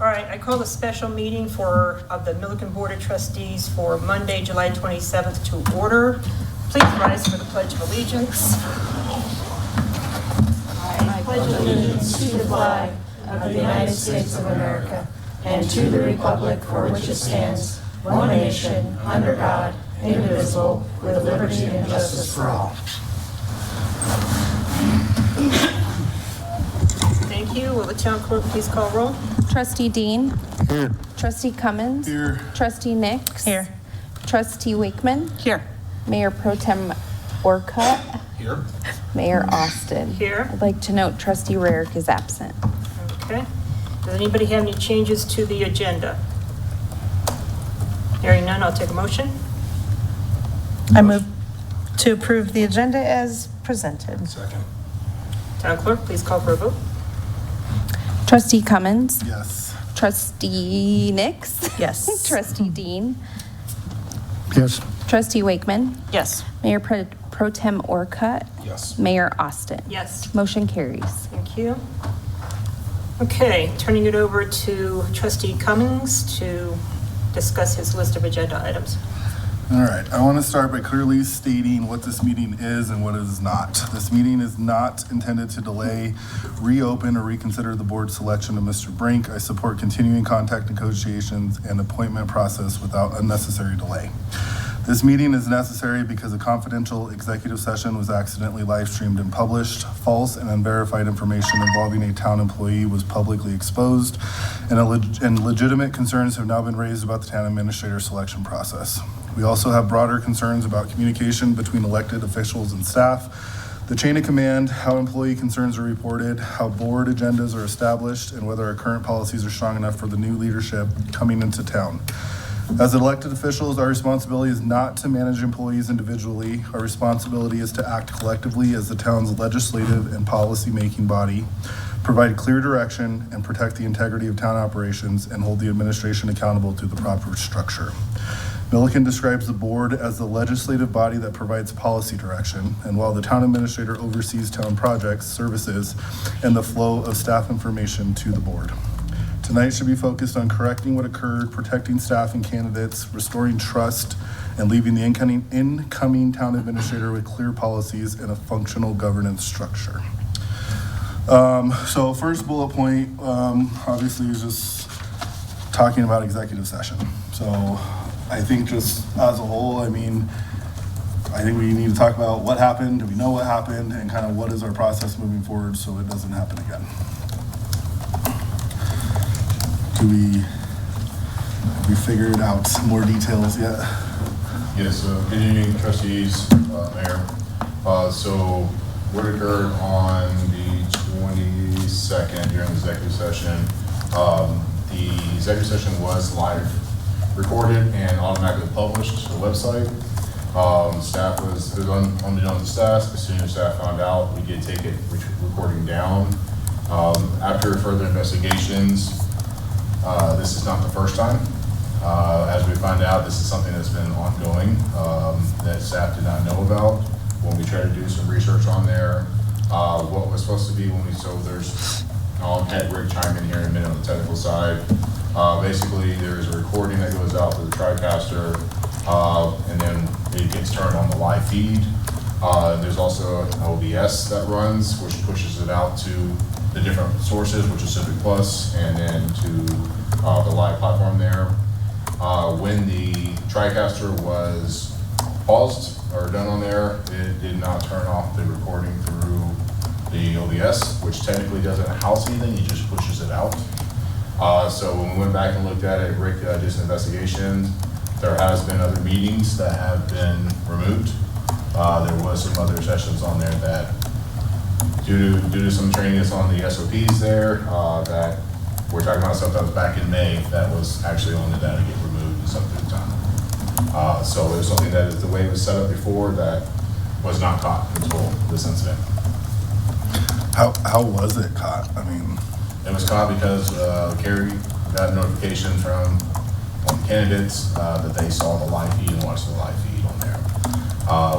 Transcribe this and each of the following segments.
All right, I call the special meeting of the Milliken Board of Trustees for Monday, July 27th to order. Please rise for the Pledge of Allegiance. I pledge allegiance to the flag of the United States of America and to the republic for which it stands, one nation, under God, indivisible, with liberty and justice for all. Thank you. Will the town clerk please call roll? Trustee Dean. Here. Trustee Cummins. Here. Trustee Nix. Here. Trustee Wakeman. Here. Mayor Pro Tem Orcutt. Here. Mayor Austin. Here. I'd like to note Trustee Rarick is absent. Okay. Does anybody have any changes to the agenda? Hearing none, I'll take a motion. I move to approve the agenda as presented. Second. Town clerk, please call for a vote. Trustee Cummins. Yes. Trustee Nix. Yes. Trustee Dean. Yes. Trustee Wakeman. Yes. Mayor Pro Tem Orcutt. Yes. Mayor Austin. Yes. Motion carries. Thank you. Okay, turning it over to Trustee Cummings to discuss his list of agenda items. All right. I want to start by clearly stating what this meeting is and what it is not. This meeting is not intended to delay, reopen, or reconsider the board selection of Mr. Brink. I support continuing contact negotiations and appointment process without unnecessary delay. This meeting is necessary because a confidential executive session was accidentally live streamed and published. False and unverified information involving a town employee was publicly exposed, and legitimate concerns have now been raised about the town administrator selection process. We also have broader concerns about communication between elected officials and staff, the chain of command, how employee concerns are reported, how board agendas are established, and whether our current policies are strong enough for the new leadership coming into town. As elected officials, our responsibility is not to manage employees individually. Our responsibility is to act collectively as the town's legislative and policy-making body, provide clear direction, and protect the integrity of town operations, and hold the administration accountable to the proper structure. Milliken describes the board as the legislative body that provides policy direction, and while the town administrator oversees town projects, services, and the flow of staff information to the board. Tonight should be focused on correcting what occurred, protecting staff and candidates, restoring trust, and leaving the incoming town administrator with clear policies and a functional governance structure. So first bullet point, obviously, is just talking about executive session. So I think just as a whole, I think we need to talk about what happened, do we know what happened, and kind of what is our process moving forward so it doesn't happen again. Have we figured out some more details yet? Yes, good evening, trustees, mayor. So what occurred on the 22nd during the executive session, the executive session was live recorded and automatically published to the website. Staff it was unbeknownst to staff. As soon as staff found out, we did take it recording down. After further investigations, this is not the first time. As we find out, this is something that's been ongoing that staff did not know about. When we tried to do some research on there, what was supposed to be I'll have Rick chime in here in a minute on the technical side. Basically, there's a recording that goes out to the TriCaster, and then it gets turned on the live feed. There's also an OBS that runs, which pushes it out to the different sources, which is Civic Plus, and then to the live platform there. When the TriCaster was paused or done on there, it did not turn off the recording through the OBS, which technically doesn't house anything, it just pushes it out. So when we went back and looked at it, Rick did some investigation. There has been other meetings that have been removed. There was some other sessions on there that, due to some training that's on the SOPs there, that we're talking about stuff that was back in May that was actually on the data get removed in some good time. So it was something that is the way it was set up before that was not caught until this incident. How was it caught? It was caught because Carrie got a notification from one of the candidates that they saw the live feed and watched the live feed on there.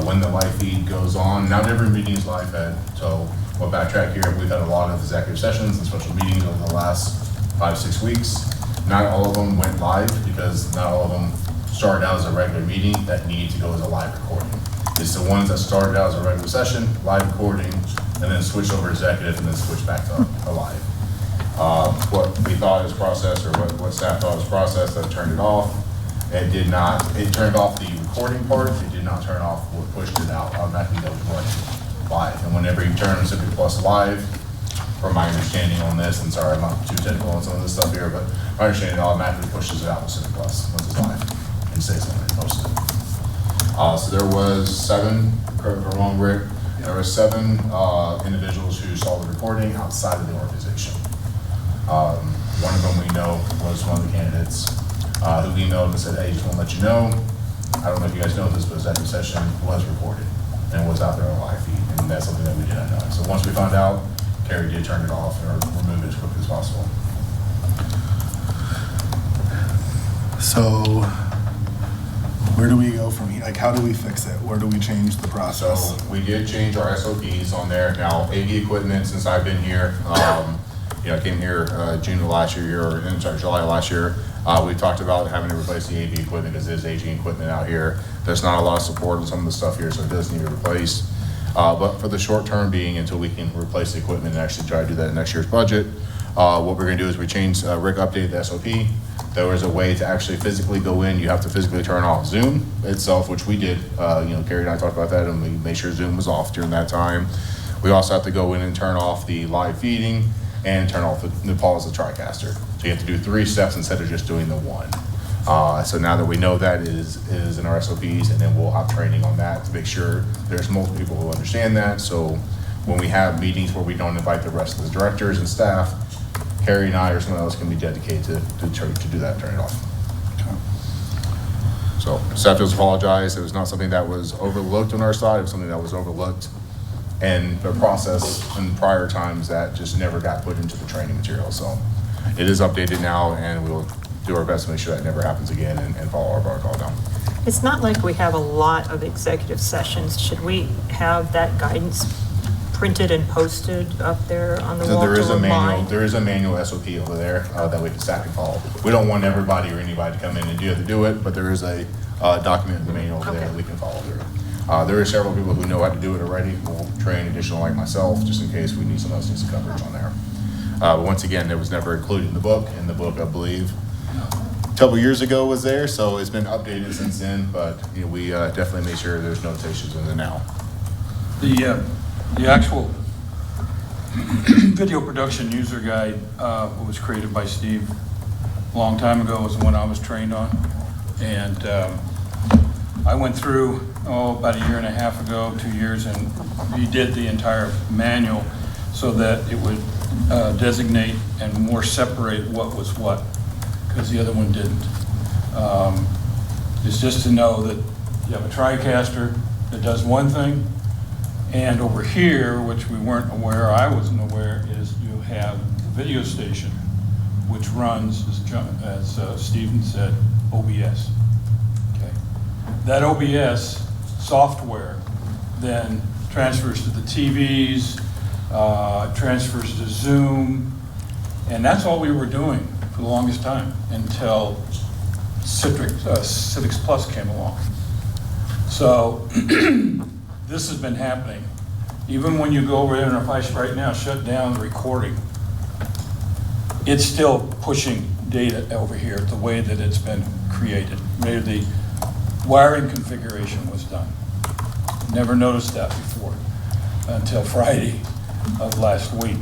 When the live feed goes on, not every meeting is live fed, so we'll backtrack here. We've had a lot of executive sessions and special meetings over the last 5-6 weeks. Not all of them went live because not all of them started out as a regular meeting that needed to go as a live recording. It's the ones that started out as a regular session, live recording, and then switched over to executive and then switched back to a live. What we thought was processed, or what staff thought was processed, that turned it off. It did not, it turned off the recording part, it did not turn off what pushed it out automatically that was running live. And whenever you turn Civic Plus live, from my understanding on this, and sorry, I'm not too technical on some of this stuff here, but my understanding, it automatically pushes it out with Civic Plus once it's live and stays on it posted. So there was 7, correct me if I'm wrong, Rick, there were 7 individuals who saw the recording outside of the organization. One of them we know was one of the candidates who emailed and said, hey, just want to let you know, I don't know if you guys know this, but executive session was recorded and was out there on a live feed, and that's something that we did not know. So once we found out, Carrie did turn it off or remove it as quickly as possible. So where do we go from here? Like, how do we fix it? Where do we change the process? So we did change our SOPs on there. Now, AV equipment, since I've been here, I came here June of last year, or July of last year. We talked about having to replace the AV equipment because it is aging equipment out here. There's not a lot of support on some of the stuff here, so it does need to be replaced. But for the short term being, until we can replace the equipment and actually try to do that in next year's budget, what we're gonna do is we changed, Rick updated the SOP. There was a way to actually physically go in. You have to physically turn off Zoom itself, which we did. Carrie and I talked about that, and we made sure Zoom was off during that time. We also have to go in and turn off the live feeding and turn off the pause of the TriCaster. So you have to do 3 steps instead of just doing the 1. So now that we know that is in our SOPs, and then we'll have training on that to make sure there's multiple people who understand that. So when we have meetings where we don't invite the rest of the directors and staff, Carrie and I or someone else can be dedicated to do that, turn it off. So staff does apologize. It was not something that was overlooked on our side. It was something that was overlooked and the process in prior times that just never got put into the training material. So it is updated now, and we'll do our best to make sure that never happens again and follow our protocol down. It's not like we have a lot of executive sessions. Should we have that guidance printed and posted up there on the So wall there is to a manual. remind? There is a manual SOP over there that we can staff and follow. We don't want everybody or anybody to come in and do it, but there is a document in the manual over there that we can follow through. There are several people who know how to do it already. We'll train additional like myself, just in case we need someone else needs some coverage on there. But once again, it was never included in the book. In the book, I believe, a couple years ago was there, so it's been updated since then. But we definitely made sure there's notations in there now. The actual video production user guide was created by Steve a long time ago. Was the one I was trained on, and I went through about 1.5 years ago, 2 years, and redid the entire manual so that it would designate and more separate what was what, because the other one didn't. It's just to know that you have a TriCaster that does one thing, and over here, which we weren't aware, I wasn't aware, is you have the video station, which runs, as Stephen said, OBS. Okay. That OBS software then transfers to the TVs, transfers to Zoom, and that's all we were doing for the longest time until Civics Plus came along. So this has been happening. Even when you go over there, and if I right now shut down the recording, it's still pushing data over here the way that it's been created. Maybe the wiring configuration was done. Never noticed that before until Friday of last week.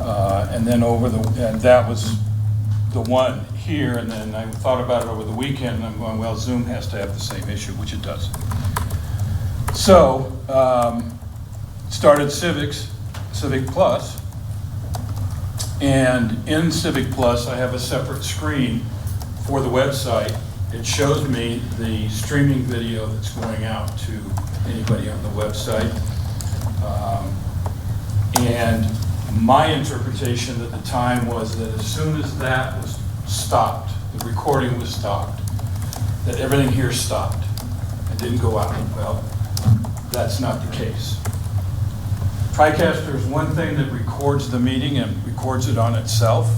And then and that was the one here, and then I thought about it over the weekend, and I'm going, well, Zoom has to have the same issue, which it does. So, started Civic Plus, and in Civic Plus, I have a separate screen for the website. It shows me the streaming video that's going out to anybody on the website. And my interpretation at the time was that as soon as that was stopped, the recording was stopped, that everything here stopped and didn't go out. Well, that's not the case. TriCaster is one thing that records the meeting and records it on itself.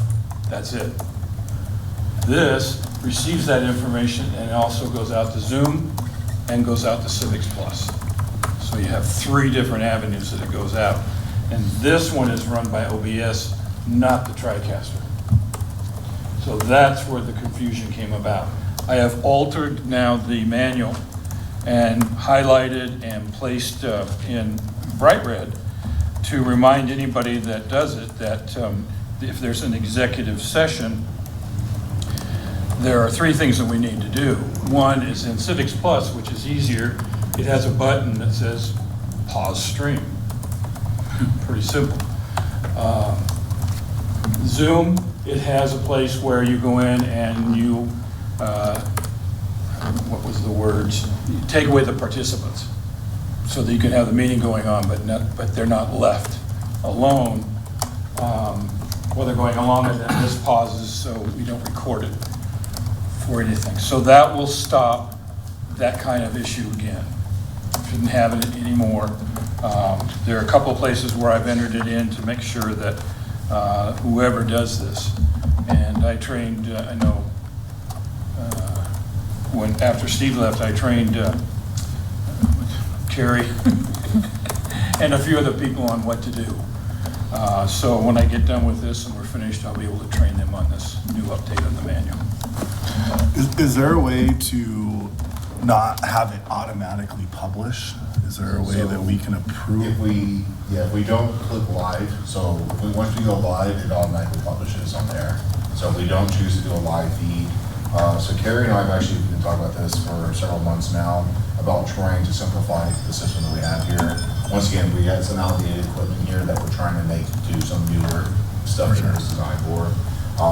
That's it. This receives that information and it also goes out to Zoom and goes out to Civics Plus. So you have 3 different avenues that it goes out. And this one is run by OBS, not the TriCaster. So that's where the confusion came about. I have altered now the manual and highlighted and placed in bright red to remind anybody that does it that if there's an executive session, there are 3 things that we need to do. One is in Civics Plus, which is easier. It has a button that says pause stream. Pretty simple. Zoom, it has a place where you go in and you, what was the words? You take away the participants so that you can have the meeting going on, but they're not left alone while they're going along, and then this pauses so we don't record it for anything. So that will stop that kind of issue again. Shouldn't have it anymore. There are a couple of places where I've entered it in to make sure that whoever does this, and I trained, I know, when after Steve left, I trained Carrie and a few other people on what to do. So when I get done with this and we're finished, I'll be able to train them on this new update on the manual. Is there a way to not have it automatically publish? Is there a way that we can approve? If we don't click live, so once we go live, it automatically publishes on there. So if we don't choose to do a live feed, so Carrie and I have actually been talking about this for several months now, about trying to simplify the system that we have here. Once again, we had some outdated equipment here that we're trying to make to some newer stuff that it's designed for.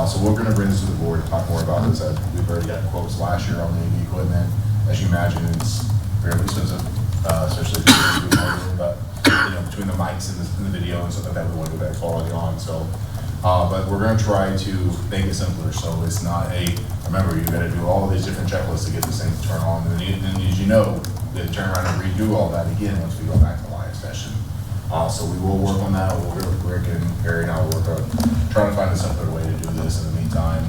So we're gonna bring this to the board and talk more about this. We've already got quotes last year on the AV equipment. As you imagine, it's fairly expensive, especially if you're doing audio, but between the mics and the video and stuff like that, we want to get that quality on. So, but we're gonna try to make it simpler, so it's not remember, you gotta do all these different checklists to get this thing to turn on, and then as you know, they turn around and redo all that again once we go back to live session. So we will work on that. We'll work with Rick and Barry and I'll work on trying to find a simpler way to do this in the meantime,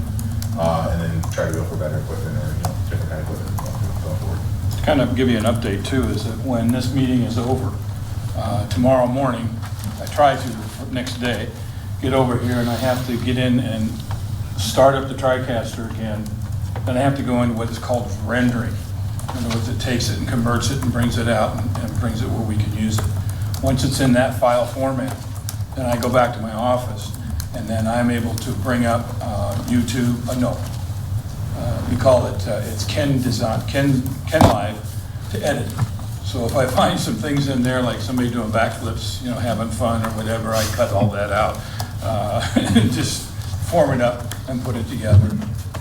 and then try to go for better equipment or different kind of equipment going forward. To kind of give you an update too, is that when this meeting is over, tomorrow morning, I try to, next day, get over here and I have to get in and start up the TriCaster again. Then I have to go into what is called rendering. In other words, it takes it and converts it and brings it out and brings it where we can use it. Once it's in that file format, then I go back to my office and then I'm able to bring up YouTube, we call it, it's Ken Live to edit. So if I find some things in there, like somebody doing backflips, having fun or whatever, I cut all that out and just form it up and put it together.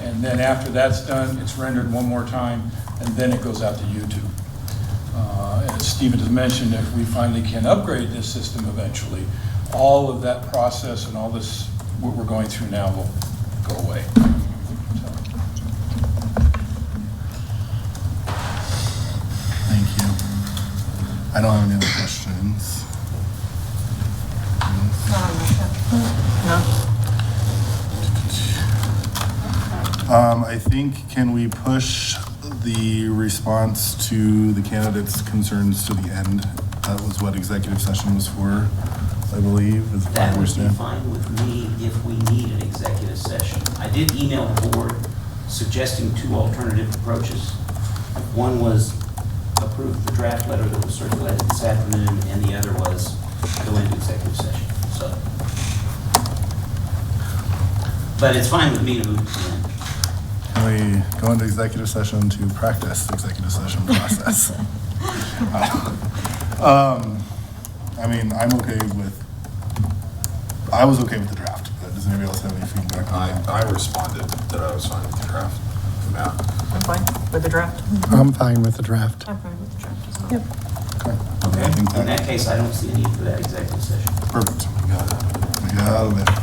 And then after that's done, it's rendered one more time, and then it goes out to YouTube. As Stephen has mentioned, if we finally can upgrade this system eventually, all of that process and all this, what we're going through now will go away. Thank you. I don't have any other questions. I think, can we push the response to the candidates' concerns to the end? That was what executive session was for, I believe, is what I That would be understand. fine with me if we need an executive session. I did email the board suggesting 2 alternative approaches. One was approve the draft letter that was circulated this afternoon, and the other was go into executive session. So, but it's fine with me to move to the end. Can we go into executive session to practice the executive session process? I was okay with the draft, but does anybody else have any feedback on that? I responded that I was fine with the draft. Matt? I'm fine with the draft. I'm fine with the draft. I'm fine with the draft as well. Okay. I think In that case, I don't see a need for that executive session. Perfect. We got out of there.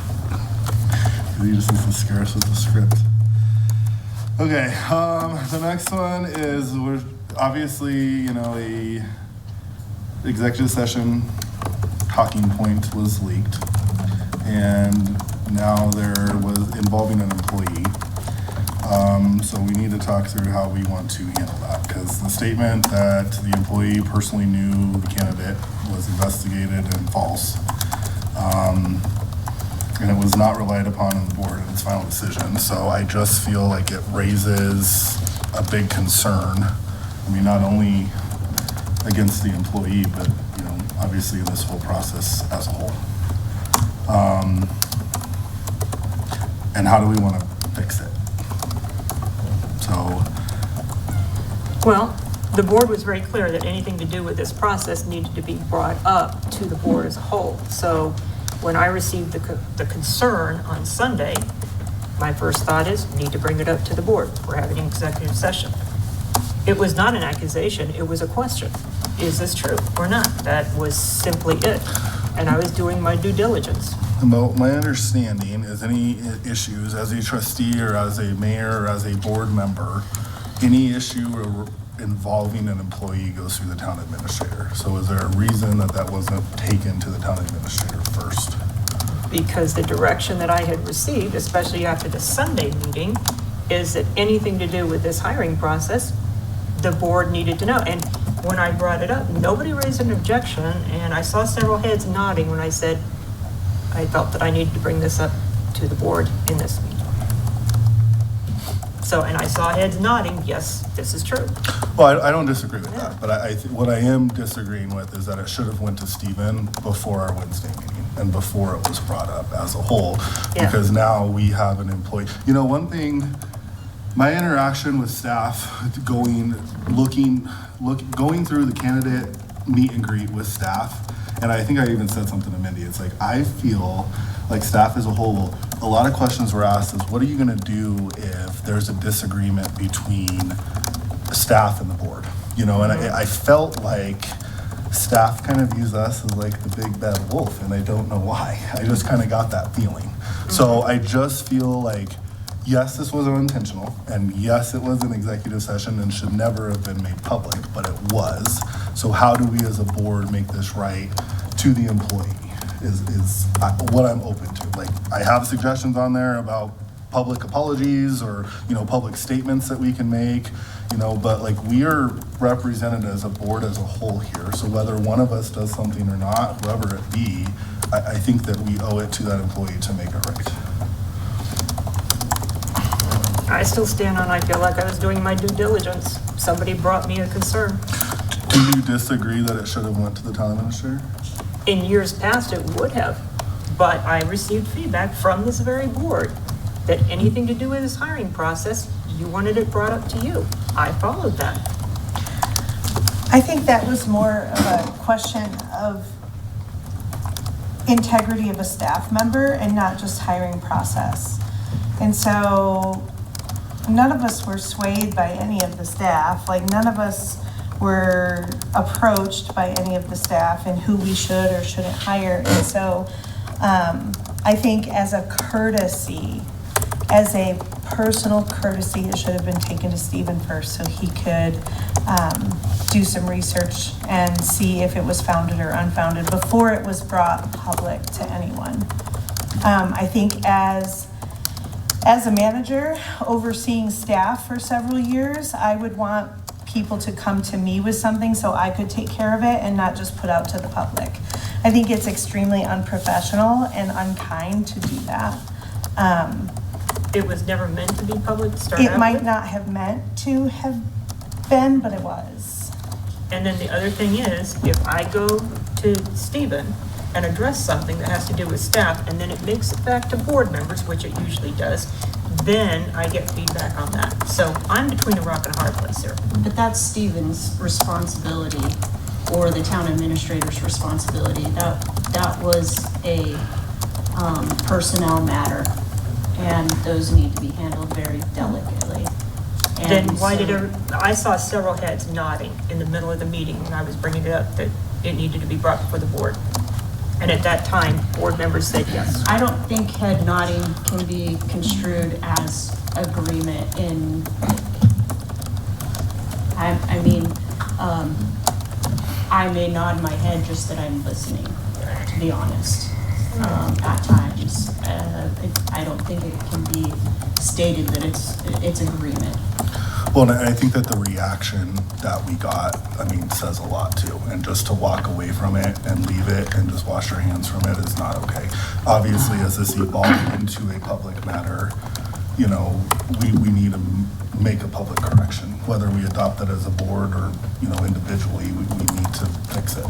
He just needs to scare us with the script. Okay, the next one is, we're obviously, a executive session talking point was leaked. And now there was involving an employee. So we need to talk through how we want to handle that, because the statement that the employee personally knew the candidate was investigated and false. And it was not relied upon in the board in its final decision. So I just feel like it raises a big concern. I mean, not only against the employee, but, you know, obviously this whole process as a whole. And how do we want to fix it? So, Well, the board was very clear that anything to do with this process needed to be brought up to the board as a whole. So when I received the concern on Sunday, my first thought is, need to bring it up to the board. We're having an executive session. It was not an accusation, it was a question. Is this true or not? That was simply it. And I was doing my due diligence. my understanding is any issues as a trustee or as a mayor or as a board member, any issue involving an employee goes through the town administrator. So is there a reason that that wasn't taken to the town administrator first? Because the direction that I had received, especially after the Sunday meeting, is that anything to do with this hiring process, the board needed to know. And when I brought it up, nobody raised an objection, and I saw several heads nodding when I said I felt that I needed to bring this up to the board in this meeting. So, and I saw heads nodding, yes, this is true. Well, I don't disagree with that, but what I am disagreeing with is that it should have went to Stephen before our Wednesday meeting and before it was brought up as a whole. Yeah. Because now we have an employee. You know, one thing, my interaction with staff, going through the candidate meet and greet with staff, and I think I even said something to Mindy, it's like, I feel like staff as a whole, a lot of questions were asked is, what are you gonna do if there's a disagreement between staff and the board? You know, and I felt like staff kind of views us as like the big bad wolf, and I don't know why. I just kind of got that feeling. So I just feel like, yes, this was unintentional, and yes, it was an executive session and should never have been made public, but it was. So how do we as a board make this right to the employee is what I'm open to. Like, I have suggestions on there about public apologies or, you know, public statements that we can make, you know, but like, we are represented as a board as a whole here. So whether one of us does something or not, whoever it be, I think that we owe it to that employee to make it right. I still stand on, I feel like I was doing my due diligence. Somebody brought me a concern. Do you disagree that it should have went to the town administrator? In years past, it would have, but I received feedback from this very board that anything to do with this hiring process, you wanted it brought up to you. I followed that. I think that was more of a question of integrity of a staff member and not just hiring process. And so none of us were swayed by any of the staff. Like, none of us were approached by any of the staff and who we should or shouldn't hire. And so I think as a courtesy, as a personal courtesy, it should have been taken to Stephen first so he could do some research and see if it was founded or unfounded before it was brought public to anyone. I think as a manager overseeing staff for several years, I would want people to come to me with something so I could take care of it and not just put out to the public. I think it's extremely unprofessional and unkind to do that. It was never meant to be public to start out with. It might not have meant to have been, but it was. And then the other thing is, if I go to Stephen and address something that has to do with staff, and then it makes it back to board members, which it usually does, then I get feedback on that. So I'm between a rock and a hard place here. But that's Stephen's responsibility, or the town administrator's responsibility. That was a personnel matter, and those need to be handled very delicately. Then And why so- did I saw several heads nodding in the middle of the meeting when I was bringing it up that it needed to be brought before the board. And at that time, board members said yes. I don't think head nodding can be construed as agreement in, I mean, I may nod my head just that I'm listening, to be honest. at times. I don't think it can be stated that it's an agreement. Well, and I think that the reaction that we got, says a lot too. And just to walk away from it and leave it and just wash your hands from it is not okay. Obviously, as this evolved into a public matter, we need to make a public correction. Whether we adopt it as a board or, individually, we need to fix it.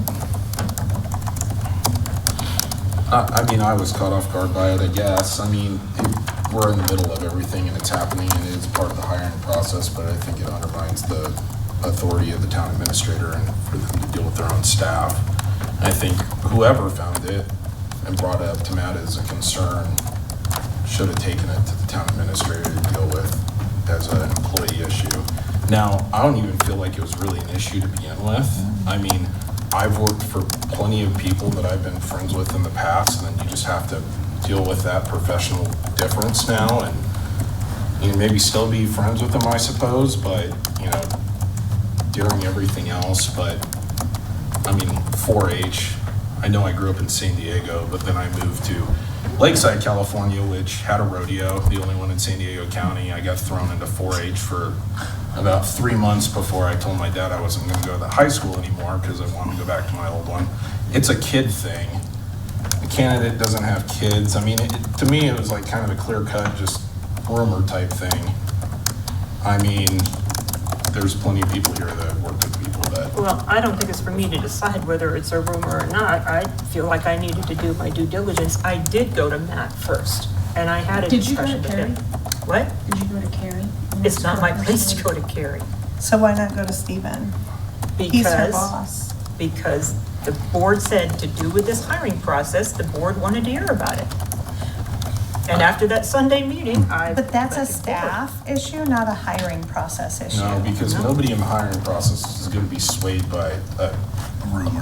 I was caught off guard by it, I guess. We're in the middle of everything and it's happening and it is part of the hiring process, but I think it undermines the authority of the town administrator and for them to deal with their own staff. I think whoever found it and brought it up to Matt as a concern should have taken it to the town administrator to deal with as an employee issue. Now, I don't even feel like it was really an issue to begin with. I've worked for plenty of people that I've been friends with in the past, and then you just have to deal with that professional difference now, and maybe still be friends with them, I suppose, but, during everything else, but, 4-H, I know I grew up in San Diego, but then I moved to Lakeside, California, which had a rodeo, the only one in San Diego County. I got thrown into 4-H for about 3 months before I told my dad I wasn't going to go to the high school anymore because I wanted to go back to my old one. It's a kid thing. The candidate doesn't have kids. To me, it was like kind of a clear-cut, just rumor type thing. There's plenty of people here that work with people that... Well, I don't think it's for me to decide whether it's a rumor or not. I feel like I needed to do my due diligence. I did go to Matt first, and I had a discussion with him. What? Did you go to Carrie? It's not my place to go to Carrie. So why not go to Stephen? He's her Because, boss. because the board said to do with this hiring process, the board wanted to hear about it. And after that Sunday meeting, But that's a went to staff issue, not a hiring process issue. No, because nobody in the hiring process is going to be swayed by a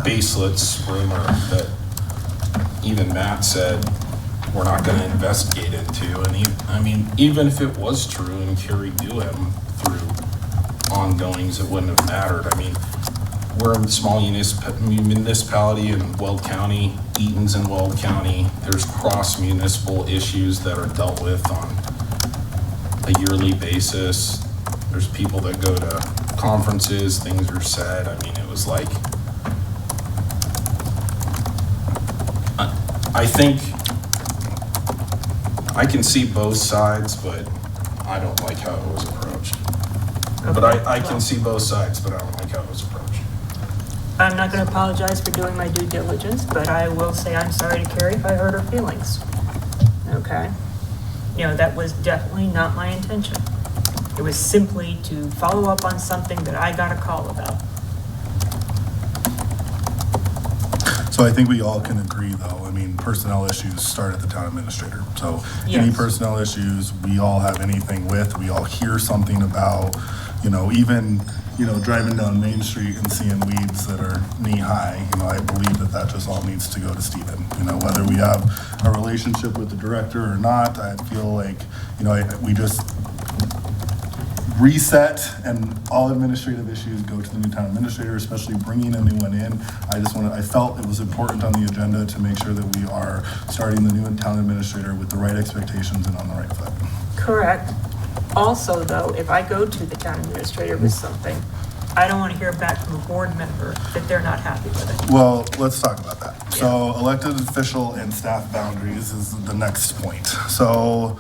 baseless rumor that even Matt said we're not going to investigate into. And even if it was true and Carrie knew him through ongoings, it wouldn't have mattered. We're a small municipality in Weld County, Eaton's in Weld County. There's cross-municipal issues that are dealt with on a yearly basis. There's people that go to conferences, things are said. It was like, I think I can see both sides, but I don't like how it was approached. But I can see both sides, but I don't like how it was approached. I'm not going to apologize for doing my due diligence, but I will say I'm sorry to Carrie if I hurt her feelings. Okay? That was definitely not my intention. It was simply to follow up on something that I got a call about. So I think we all can agree, though, personnel issues start at the town administrator. So any Yes. personnel issues we all have anything with, we all hear something about, even, driving down Main Street and seeing weeds that are knee-high, I believe that just all needs to go to Stephen. Whether we have a relationship with the director or not, I feel like, we just reset and all administrative issues go to the new town administrator, especially bringing a new one in. I felt it was important on the agenda to make sure that we are starting the new town administrator with the right expectations and on the right foot. Correct. Also, though, if I go to the town administrator with something, I don't want to hear back from a board member that they're not happy with it. Well, let's talk about that. So elected official and staff boundaries is the next point. So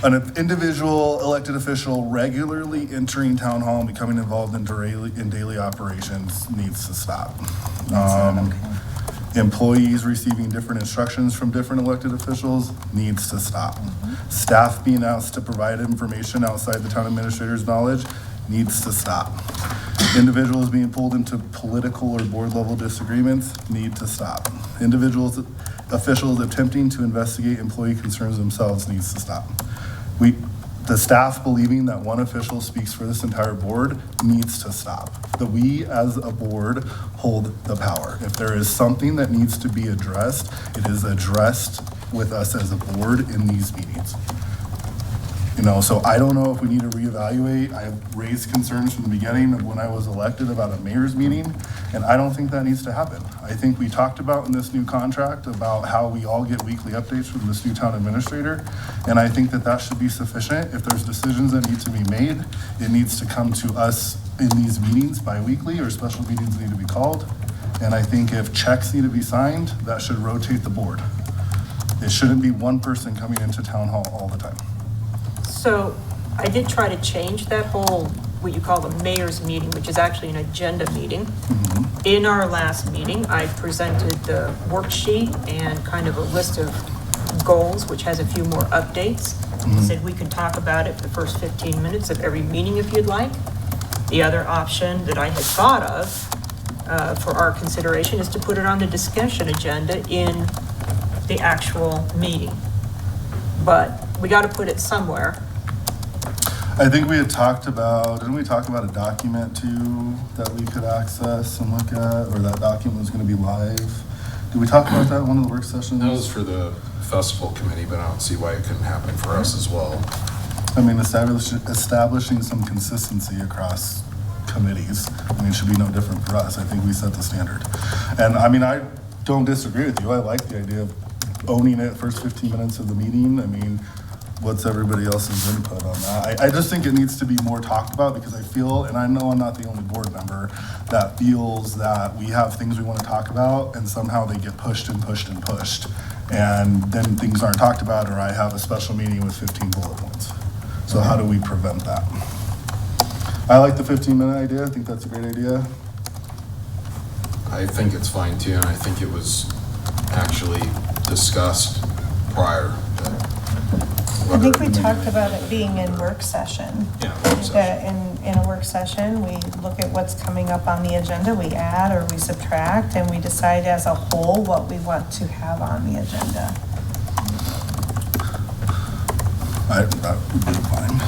an individual elected official regularly entering town hall and becoming involved in daily operations needs to stop. Employees receiving different instructions from different elected officials needs to stop. Staff being asked to provide information outside the town administrator's knowledge needs to stop. Individuals being pulled into political or board level disagreements need to stop. Officials attempting to investigate employee concerns themselves needs to stop. The staff believing that one official speaks for this entire board needs to stop. That we as a board hold the power. If there is something that needs to be addressed, it is addressed with us as a board in these meetings. So I don't know if we need to reevaluate. I raised concerns from the beginning of when I was elected about a mayor's meeting, and I don't think that needs to happen. I think we talked about in this new contract about how we all get weekly updates from this new town administrator, and I think that that should be sufficient. If there's decisions that need to be made, it needs to come to us in these meetings bi-weekly, or special meetings need to be called. And I think if checks need to be signed, that should rotate the board. It shouldn't be one person coming into town hall all the time. So I did try to change that whole, what you call the mayor's meeting, which is actually an agenda meeting. In our last meeting, I presented the worksheet and kind of a list of goals, which has a few more updates. Said we could talk about it for the first 15 minutes of every meeting if you'd like. The other option that I had thought of for our consideration is to put it on the discussion agenda in the actual meeting. But we got to put it somewhere. I think we had talked about, didn't we talk about a document too that we could access and look at, or that document was going to be live? Did we talk about that in one of the work sessions? That was for the festival committee, but I don't see why it couldn't happen for us as well. I mean, establishing some consistency across committees, it should be no different for us. I think we set the standard. And I mean, I don't disagree with you. I like the idea of owning it first 15 minutes of the meeting. I mean, what's everybody else's input on that? I just think it needs to be more talked about, because I feel, and I know I'm not the only board member that feels that we have things we want to talk about and somehow they get pushed and pushed and pushed. And then things aren't talked about, or I have a special meeting with 15 bullet points. So how do we prevent that? I like the 15-minute idea. I think that's a great idea. I think it's fine too, and I think it was actually discussed prior. I think we talked about it being in work session. Yeah, work session. That in a work session, we look at what's coming up on the agenda, we add or we subtract, and we decide as a whole what we want to have on the agenda. That would be fine.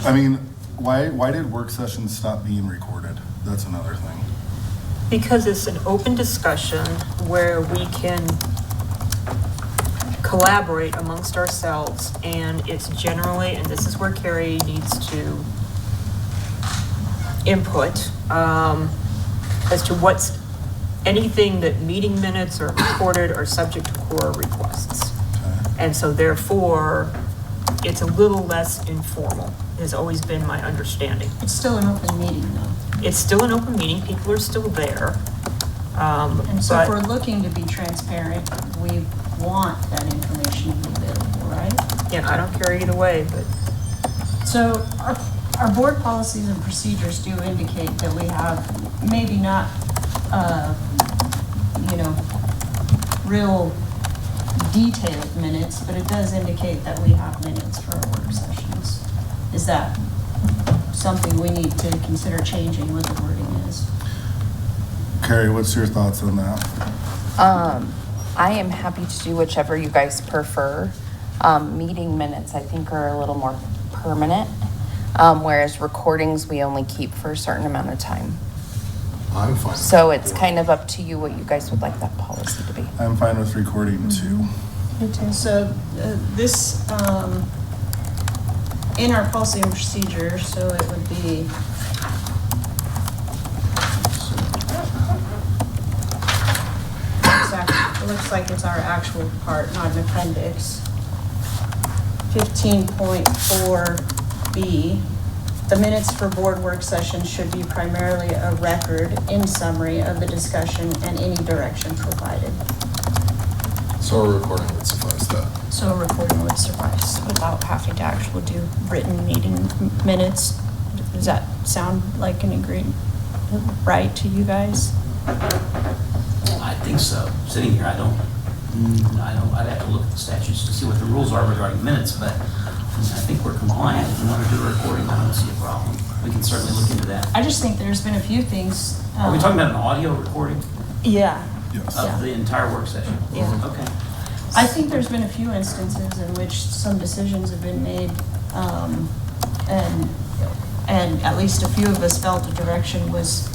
I mean, why did work sessions stop being recorded? That's another thing. Because it's an open discussion where we can collaborate amongst ourselves, and it's generally, and this is where Carrie needs to input, as to what's, anything that meeting minutes are recorded are subject to core requests. And so therefore, it's a little less informal, has always been my understanding. It's still an open meeting though. It's still an open meeting, people are still there. And so if but- we're looking to be transparent, we want that information to be available, right? Yeah, I don't care either way, but So our board policies and procedures do indicate that we have maybe not, real detailed minutes, but it does indicate that we have minutes for our work sessions. Is that something we need to consider changing what the wording is? Carrie, what's your thoughts on that? I am happy to do whichever you guys prefer. Meeting minutes, I think, are a little more permanent, whereas recordings we only keep for a certain amount of time. I'm fine. So it's kind of up to you what you guys would like that policy to be. I'm fine with recording too. So this, in our policy and procedure, so it would be, it looks like it's our actual part, not an appendix. 15.4B, the minutes for board work sessions should be primarily a record in summary of the discussion and any direction provided. So a recording would suffice that. So a recording would suffice without having to actually do written meeting minutes. Does that sound like an agreement, right to you guys? I think so. Sitting here, I'd have to look at the statutes to see what the rules are regarding minutes, but I think we're compliant. If we want to do a recording, I don't see a problem. We can certainly look into that. I just think there's been a few things. Are we talking about an audio recording Yeah. Yes. Yeah. of the entire work session? Yeah. Okay. I think there's been a few instances in which some decisions have been made, and at least a few of us felt the direction was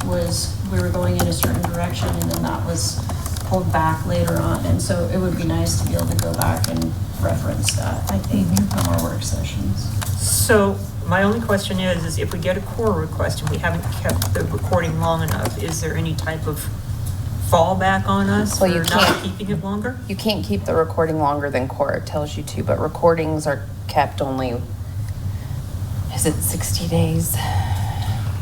we were going in a certain direction, and then that was pulled back later on. And so it would be nice to be able to go back and reference that, I think, from our work sessions. So my only question is if we get a core request and we haven't kept the recording long enough, is there any type of fallback on us Well, you for not can't. keeping it longer? You can't keep the recording longer than Cora tells you to, but recordings are kept only, is it 60 days?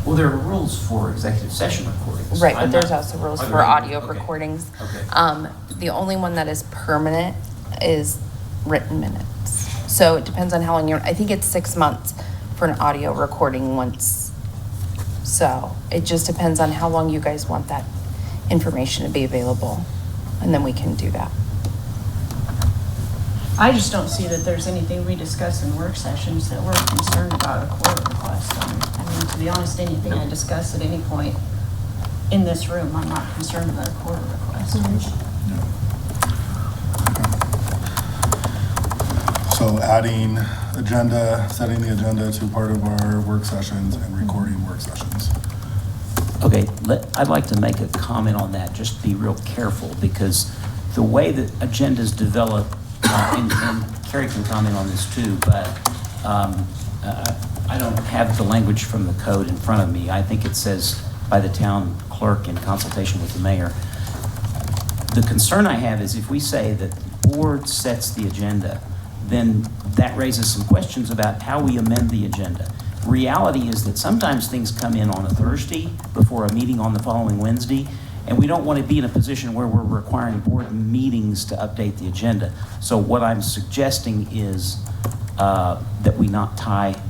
Well, there are rules for executive session recordings. Right, but I'm there's not- also rules Are for there any? audio Okay. recordings. Okay. The only one that is permanent is written minutes. So it depends on how long I think it's 6 months for an audio recording once. So it just depends on how long you guys want that information to be available, and then we can do that. I just don't see that there's anything we discuss in work sessions that we're concerned about a court request on. I mean, to be honest, anything I discuss at any point in this room, I'm not concerned about a court request. So adding agenda, setting the agenda to part of our work sessions and recording work sessions. Okay, I'd like to make a comment on that, just be real careful, because the way that agendas develop, and Carrie can comment on this too, but I don't have the language from the code in front of me. I think it says by the town clerk in consultation with the mayor. The concern I have is if we say that the board sets the agenda, then that raises some questions about how we amend the agenda. Reality is that sometimes things come in on a Thursday before a meeting on the following Wednesday, and we don't want to be in a position where we're requiring board meetings to update the agenda. So what I'm suggesting is that we not tie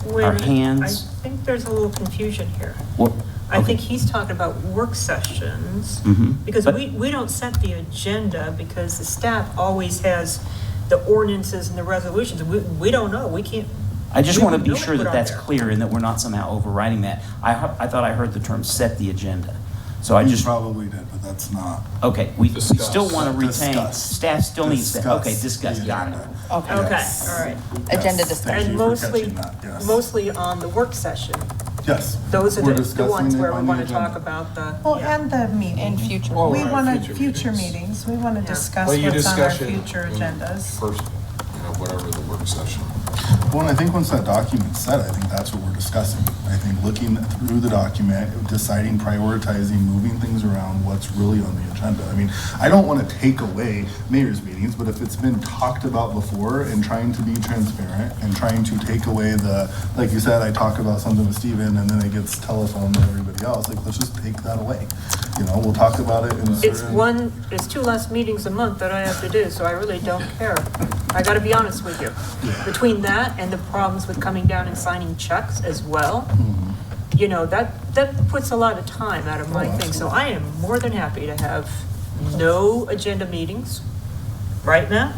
Wait a our minute. hands. I think there's a little confusion here. Well, I okay. think he's talking about work sessions, Mhm. because But- we don't set the agenda because the staff always has the ordinances and the resolutions. We don't know, we can't. I just we want to don't be know sure what that on that's there. clear and that we're not somehow overriding that. I thought I heard the term "set the agenda," so I You just probably did, but that's not. okay. We Discuss. still want to retain Discuss. staff. Still needs to Discuss okay. Discuss. the Got it. agenda. Okay. Okay, Yes. all right. Agenda Yes. discussion. Thank And you for mostly, catching that, yes. mostly on the work session, Yes. those are We're the discussing ones it where we on the want to agenda. talk about the. Well, yeah. and the meeting. In future. Oh, We right, want to, future future meetings. meetings, we want to Yeah. discuss Well, you what's on our discuss it future in agendas. First, whatever the work session. Well, and I think once that document's set, I think that's what we're discussing. I think looking through the document, deciding, prioritizing, moving things around, what's really on the agenda. I mean, I don't want to take away mayor's meetings, but if it's been talked about before and trying to be transparent and trying to take away the, like you said, I talk about something with Steven and then it gets telephoned to everybody else, like, let's just take that away. You know, we'll talk about it in a certain. It's 2 less meetings a month that I have to do, so I really don't care. I gotta be honest with you. Between that and the problems with coming down and signing checks as well, you know, that puts a lot of time out of my thing. So I am more than happy to have no agenda meetings right now.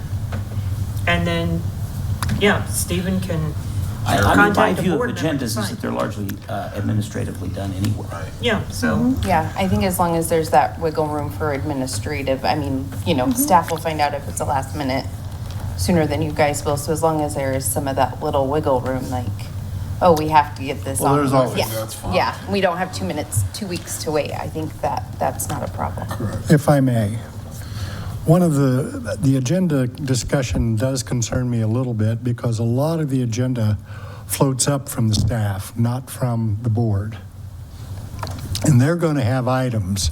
And then, yeah, Stephen can I mean, my contact the view of board member to agendas is sign. that they're largely administratively done anyway. Yeah, so, Yeah, I think as long as there's that wiggle room for administrative, I mean, you know, staff will find out if it's a last minute sooner than you guys will. So as long as there is some of that little wiggle room, like, oh, we have to get this Well, on. there's always- Yeah, That's fine. yeah, we don't have 2 weeks to wait. I think that's not a problem. Correct. If I may, one of the agenda discussion does concern me a little bit because a lot of the agenda floats up from the staff, not from the board. And they're going to have items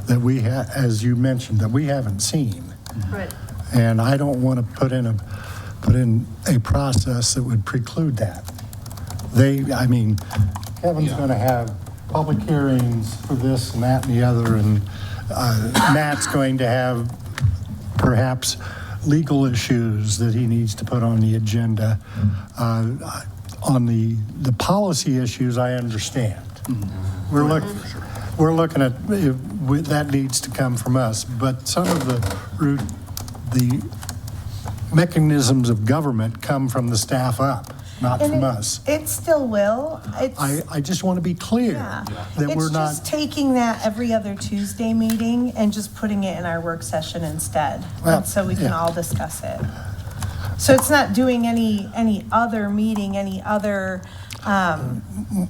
that we have, as you mentioned, that we haven't seen. right. And I don't want to put in a process that would preclude that. Kevin's going to have public hearings for this and that and the other, and Matt's going to have perhaps legal issues that he needs to put on the agenda. On the policy issues, I understand. We're looking at, that needs to come from us, but some of the mechanisms of government come from the staff up, not And from us. It still will. I just want to be clear Yeah. that we're It's not, just taking that every other Tuesday meeting and just putting it in our work session instead, Well, and so we can yeah. all discuss it. So it's not doing any other meeting, any other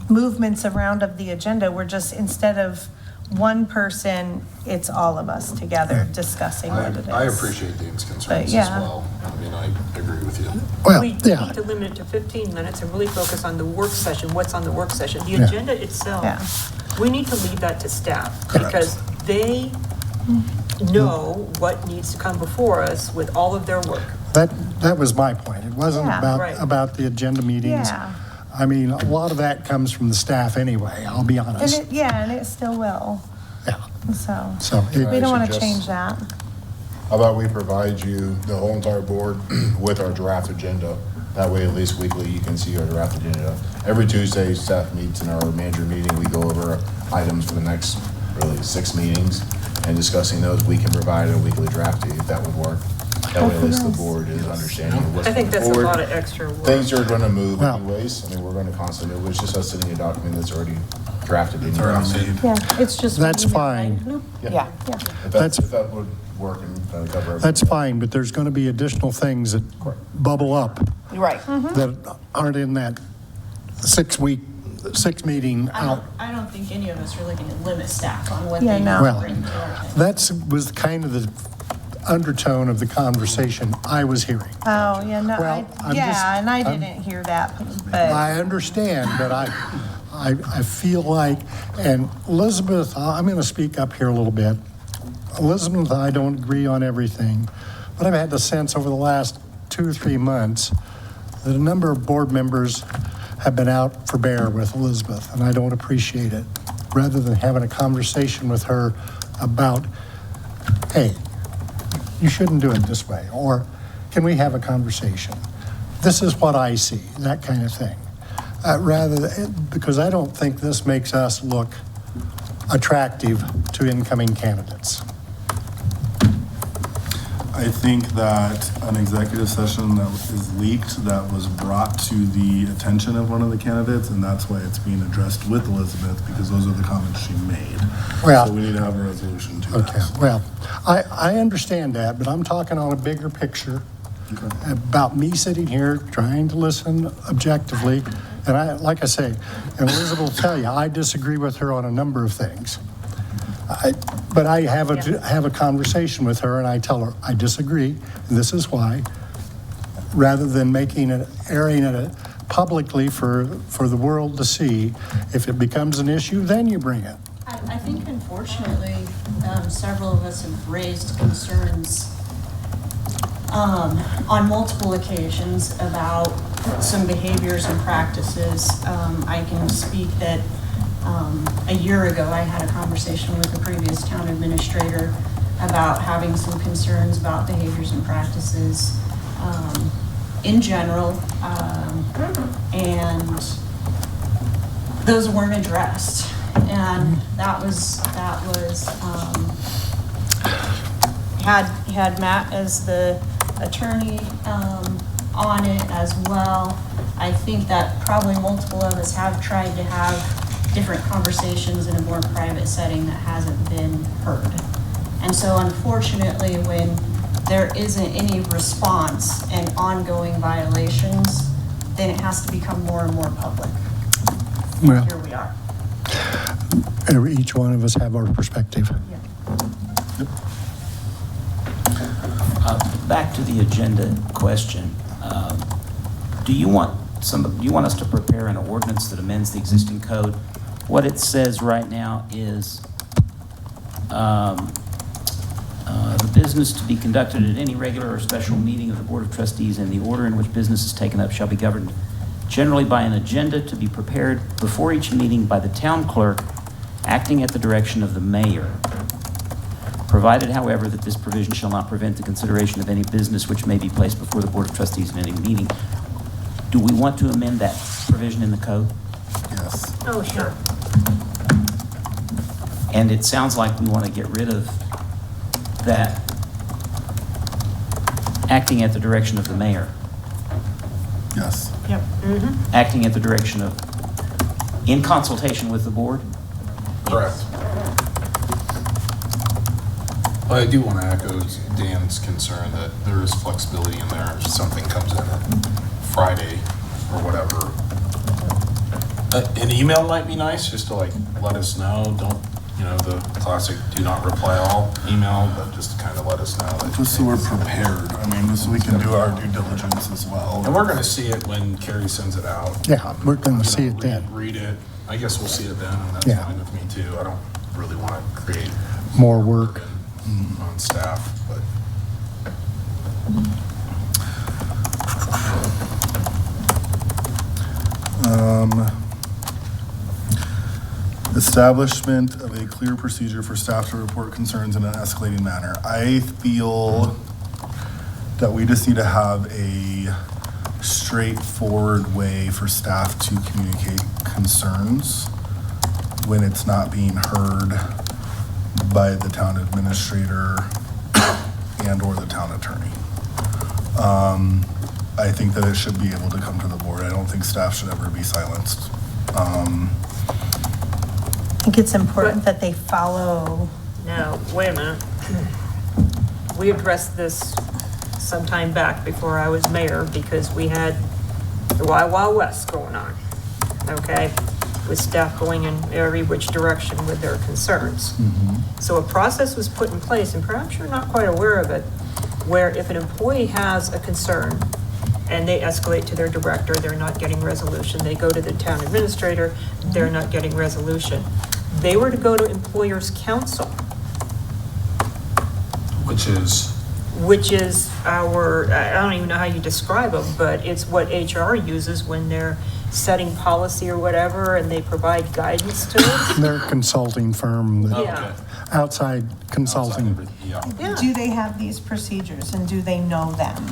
movements around of the agenda. We're just, instead of one person, it's all of us together discussing what it is. I appreciate Dane's concerns But, as yeah. well. I mean, I agree with you. Well, We yeah, need to limit it to 15 minutes and really focus on the work session, what's on the work session. The Yeah. agenda itself, Yeah. we need to leave that to staff Correct. because they know what needs to come before us with all of their work. that was my point. It wasn't Yeah. Right. about the agenda meetings. Yeah. I mean, a lot of that comes from the staff anyway, I'll be And honest. and it still will, Yeah, so. so, We it- don't want to suggest- change that. How about we provide you, the whole entire board, with our draft agenda? That way, at least weekly, you can see our draft agenda. Every Tuesday, staff meets in our manager meeting. We go over items for the next, really, 6 meetings, and discussing those, we can provide a weekly draft to you, if that would work. That way, at least the board is understanding of what's I think going that's a forward. lot of extra work. Things are going to move Well- anyways. I mean, we're going to constantly move. It's just us sending a document that's already drafted in. Yeah, it's just. That's fine. Yeah. If that would work and kind of cover everything. That's fine, but there's going to be additional things that bubble up Right. that aren't in that 6 meeting out. I don't think any of us are looking to limit staff on what Yeah, they no. Well, bring to our table. that was kind of the undertone of the conversation I was hearing. Oh, yeah, no, Well, I'm yeah, just- and I I'm- didn't hear that, but, I understand, but I feel like, and Elizabeth, I'm going to speak up here a little bit. Elizabeth and I don't agree on everything, but I've had the sense over the last 2 or 3 months that a number of board members have been out for bear with Elizabeth, and I don't appreciate it. Rather than having a conversation with her about, hey, you shouldn't do it this way, or can we have a conversation? This is what I see, that kind of thing. Because I don't think this makes us look attractive to incoming candidates. I think that an executive session that is leaked, that was brought to the attention of one of the candidates, and that's why it's being addressed with Elizabeth, because those are the comments she made. Well- So we need to have a resolution to Okay, that. well, I understand that, but I'm talking on a bigger picture about me sitting here trying to listen objectively. And like I say, and Elizabeth will tell you, I disagree with her on a number of things. But I have a conversation with her and I tell her, I disagree, and this is why, rather than airing it publicly for the world to see. If it becomes an issue, then you bring it. I think unfortunately, several of us have raised concerns on multiple occasions about some behaviors and practices. I can speak that a year ago, I had a conversation with the previous town administrator about having some concerns about behaviors and practices in general, and those weren't addressed. And that was had Matt as the attorney on it as well. I think that probably multiple of us have tried to have different conversations in a more private setting that hasn't been heard. And so unfortunately, when there isn't any response and ongoing violations, then it has to become more and more public. Well, Here we are. each one of us have our perspective. Back to the agenda question. Do you want us to prepare an ordinance that amends the existing code? What it says right now is the business to be conducted at any regular or special meeting of the Board of Trustees, and the order in which business is taken up shall be governed generally by an agenda to be prepared before each meeting by the town clerk, acting at the direction of the mayor. Provided, however, that this provision shall not prevent the consideration of any business which may be placed before the Board of Trustees in any meeting. Do we want to amend that provision in the code? Yes. Oh, sure. And it sounds like we want to get rid of that acting at the direction of the mayor, Yes. Yep. Mm-hmm. acting at the direction of, in consultation with the board? Correct. I do want to echo Dan's concern that there is flexibility in there if something comes in on Friday or whatever. An email might be nice, just to like let us know. Don't you know, the classic do not reply all email, but just to kind of let us know that. Just so we're prepared. I mean, so we can do our due diligence as well. And we're gonna see it when Carrie sends it out. Yeah, we're gonna You see know, it then. Read it. I guess we'll see it then, and that's Yeah. fine with me too. I don't really want to create More work. on staff, but. Establishment of a clear procedure for staff to report concerns in an escalating manner. I feel that we just need to have a straightforward way for staff to communicate concerns when it's not being heard by the town administrator and/or the town attorney. I think that it should be able to come to the board. I don't think staff should ever be silenced. I think it's important that they follow. Now, wait a minute. We addressed this some time back before I was mayor because we had the Wild Wild West going on, okay? With staff going in every which direction with their concerns. So a process was put in place, and perhaps you're not quite aware of it, where if an employee has a concern and they escalate to their director, they're not getting resolution. They go to the town administrator, they're not getting resolution. They were to go to employers' council, which is our, I don't even know how you describe them, but it's what HR uses when they're setting policy or whatever, and they provide guidance to us. They're a consulting firm, Yeah. outside consulting. Yeah. Do they have these procedures and do they know them?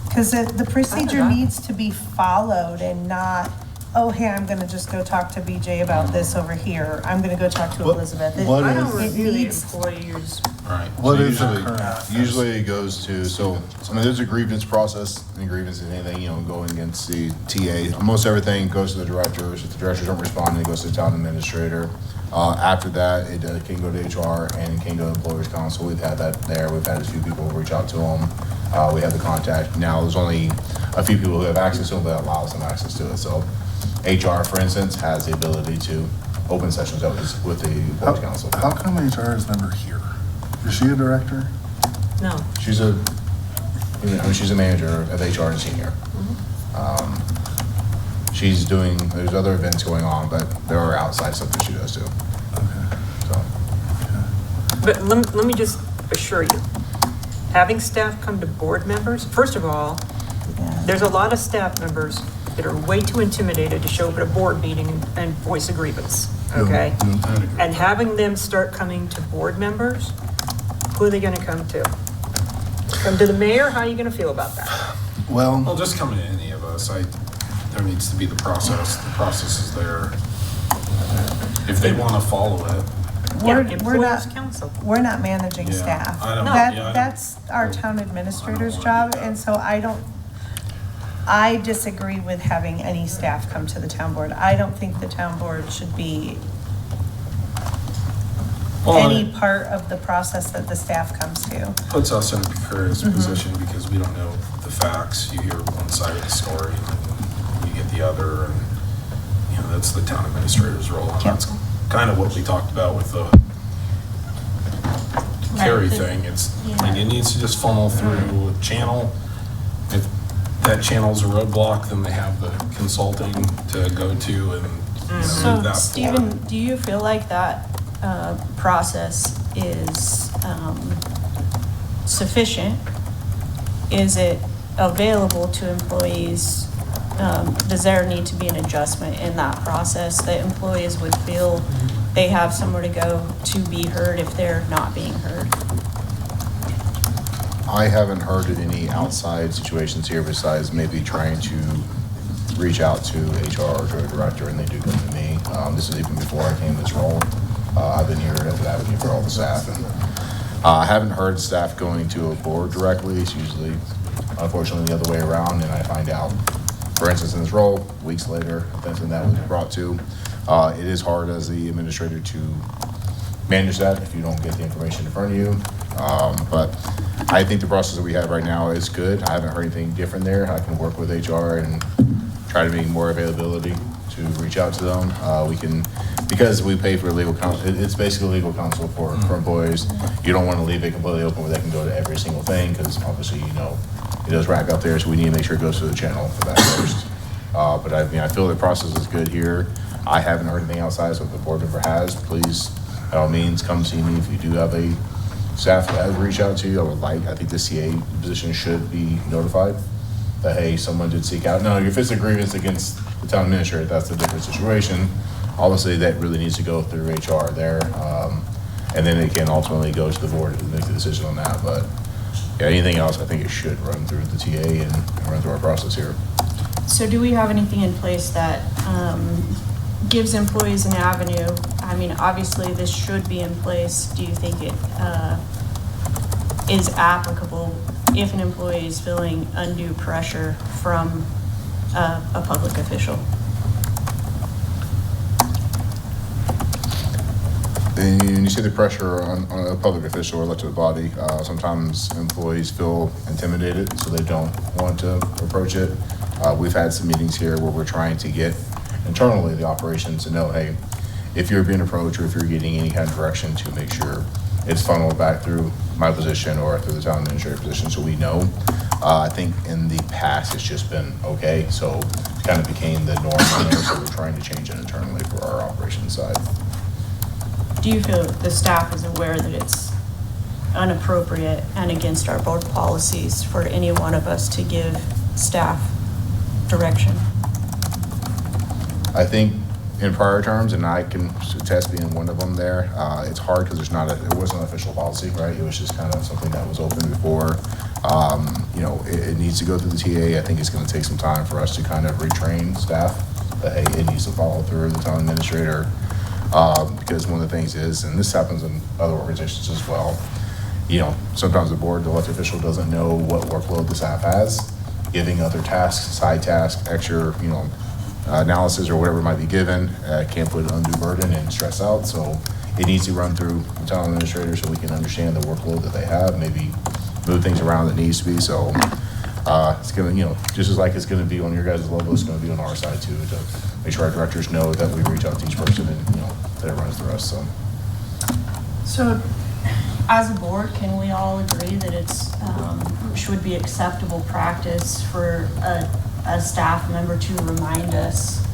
Because the procedure needs to be followed and not, oh, hey, I'm gonna just go talk to BJ about this over here. I'm gonna go talk to Elizabeth. what I don't is- review the needs- employers. Right. What So is the usually- current? Usually it goes to, I mean, there's a grievance process, and grievance is anything, going against the TA. Most everything goes to the directors. If the directors don't respond, it goes to the town administrator. After that, it can go to HR and it can go to employers council. We've had that there. We've had a few people reach out to them. We have the contact. Now, there's only a few people who have access to it, but allows them access to it. So HR, for instance, has the ability to open sessions up with the employers council. How come HR is never here? Is she a director? No. She's she's a manager of HR and senior. She's there's other events going on, but there are outside stuff that she does too. So, But let me just assure you, having staff come to board members, first of all, there's a lot of staff members that are way too intimidated to show up at a board meeting and voice a grievance, okay? And having them start coming to board members, who are they gonna come to? Come to the mayor? How are you gonna feel about that? Well, just coming to any of us, there needs to be the process. The process is there. If they want to follow it. Yeah, We're employers not, council. we're not managing Yeah, staff. I don't- No. yeah, I don't- That's our town administrator's I don't wanna job, do that. and so I disagree with having any staff come to the town board. I don't think the town board should be any part of the process that the staff comes to. Puts us in a precarious position because we don't know the facts. You hear one side of the story and you get the other, and, that's the town administrator's role. And that's kind of what we talked about with the Carrie thing. It needs to just funnel through a channel. If that channel's a roadblock, then they have the consulting to go to and move So, that Stephen, forward. do you feel like that process is sufficient? Is it available to employees? Does there need to be an adjustment in that process that employees would feel they have somewhere to go to be heard if they're not being heard? I haven't heard of any outside situations here besides maybe trying to reach out to HR or to a director, and they do come to me. This is even before I came to this role. I've been here as an advocate for all the staff. And I haven't heard staff going to a board directly. It's usually, unfortunately, the other way around, and I find out, for instance, in this role, weeks later, something that was brought to. It is hard as the administrator to manage that if you don't get the information in front of you. But I think the process that we have right now is good. I haven't heard anything different there. I can work with HR and try to make more availability to reach out to them. We can, because we pay for legal counsel, it's basically legal counsel for employees. You don't want to leave it completely open where they can go to every single thing, because obviously, you know, it does rack up there, so we need to make sure it goes to the channel for that first. But I mean, I feel the process is good here. I haven't heard anything outside, so if the board member has, please, by all means, come see me. If you do have a staff that has reached out to you, I think the CA position should be notified that, hey, someone did seek out. Now, if it's a grievance against the town administrator, that's a different situation. Obviously, that really needs to go through HR there. And then it can ultimately go to the board to make the decision on that. But yeah, anything else, I think it should run through the TA and run through our process here. So do we have anything in place that gives employees an avenue? I mean, obviously, this should be in place. Do you think it is applicable if an employee is feeling undue pressure from a public official? When you see the pressure on a public official or elected body, sometimes employees feel intimidated, so they don't want to approach it. We've had some meetings here where we're trying to get internally the operations to know, hey, if you're being approached or if you're getting any kind of direction, to make sure it's funneled back through my position or through the town administrator position, so we know. I think in the past it's just been okay, so it kind of became the norm there, so we're trying to change it internally for our operations side. Do you feel the staff is aware that it's inappropriate and against our board policies for any one of us to give staff direction? I think in prior terms, and I can attest being one of them there, it's hard because it wasn't an official policy, right? It was just kind of something that was open before. You know, it needs to go through the TA. I think it's going to take some time for us to kind of retrain staff that, hey, it needs to follow through the town administrator. Because one of the things is, and this happens in other organizations as well, you know, sometimes the board, the elected official doesn't know what workload the staff has, giving other tasks, side tasks, extra, you know, analysis or whatever might be given, can't put an undue burden and stress out. So it needs to run through the town administrator so we can understand the workload that they have, maybe move things around that needs to be. So it's going to, you know, just as like it's going to be on your guys' level, it's going to be on our side too, to make sure our directors know that we reach out to each person and, you know, that it runs through us. So as a board, can we all agree that it's should be acceptable practice for a staff member to remind us